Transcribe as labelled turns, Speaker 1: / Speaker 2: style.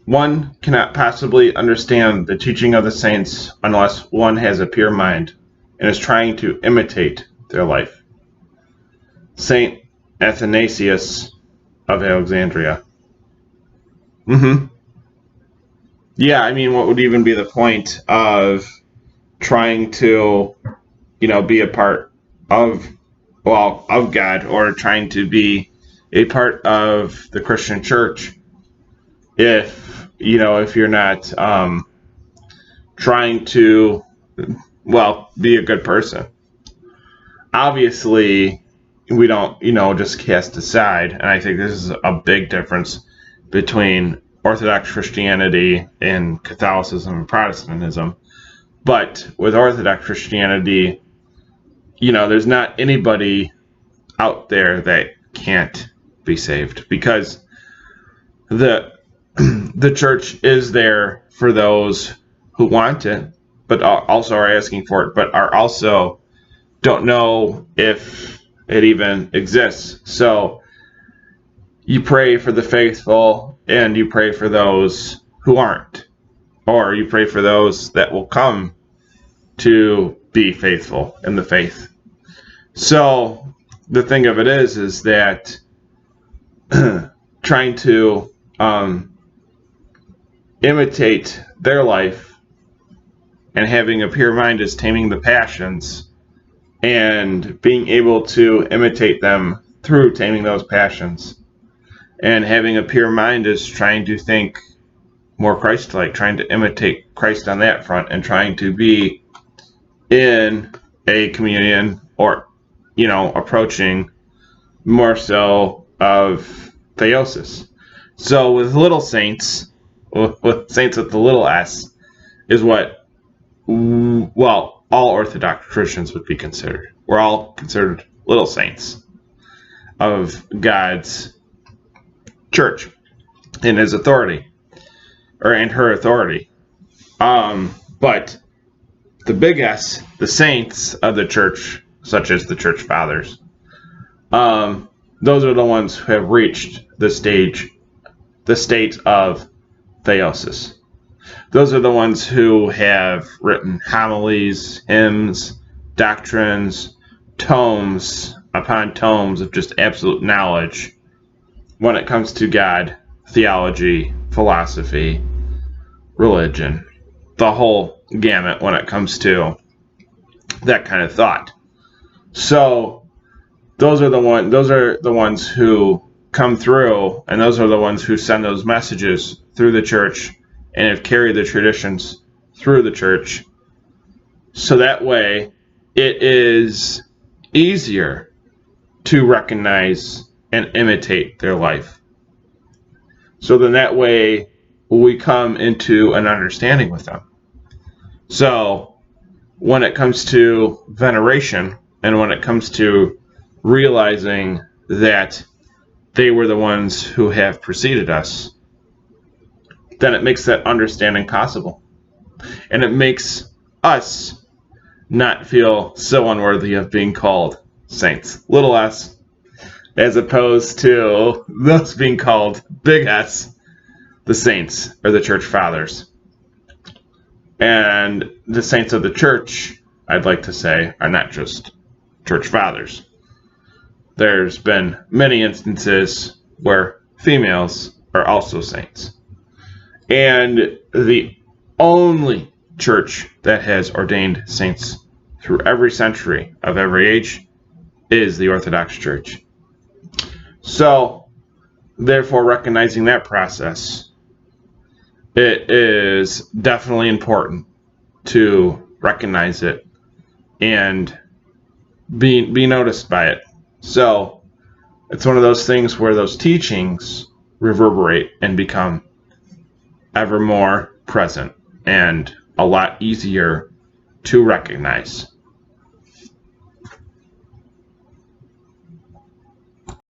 Speaker 1: One cannot possibly understand the teaching of the saints unless one has a pure mind and is trying to imitate their life. Saint Athanasius of Alexandria. Yeah, I mean, what would even be the point of trying to, be a part of God, or trying to be a part of the Christian church if you're not trying to, be a good person. Obviously, we don't, just cast aside, and I think this is a big difference between Orthodox Christianity and Catholicism and Protestantism. But with Orthodox Christianity, there's not anybody out there that can't be saved, because the church is there for those who want it, but also are asking for it, but are also don't know if it even exists. So you pray for the faithful, and you pray for those who aren't, or you pray for those that will come to be faithful in the faith. So the thing of it is that trying to imitate their life and having a pure mind is taming the passions, and being able to imitate them through taming those passions. And having a pure mind is trying to think more Christ-like, trying to imitate Christ on that front, and trying to be in a communion, or, approaching more so of theosis. So with little saints, with saints with the little s, is what, all Orthodox Christians would be considered. We're all considered little saints of God's church in his authority, or in her authority. But the big S, the saints of the church, such as the church fathers, those are the ones who have reached the state of theosis. Those are the ones who have written homilies, hymns, doctrines, tomes upon tomes of just absolute knowledge when it comes to God, theology, philosophy, religion, the whole gamut when it comes to that kind of thought. So those are the ones who come through, and those are the ones who send those messages through the church and have carried the traditions through the church. So that way it is easier to recognize and imitate their life. So then that way we come into an understanding with them. So when it comes to veneration, and when it comes to realizing that they were the ones who have preceded us, then it makes that understanding possible. And it makes us not feel so unworthy of being called saints, little s, as opposed to those being called big S, the saints, or the church fathers. And the saints of the church, I'd like to say, are not just church fathers. There's been many instances where females are also saints. And the only church that has ordained saints through every century of every age is the Orthodox Church. So, therefore, recognizing that process, it is definitely important to recognize it and be noticed by it. So, it's one of those things where those teachings reverberate and become ever more present and a lot easier to recognize.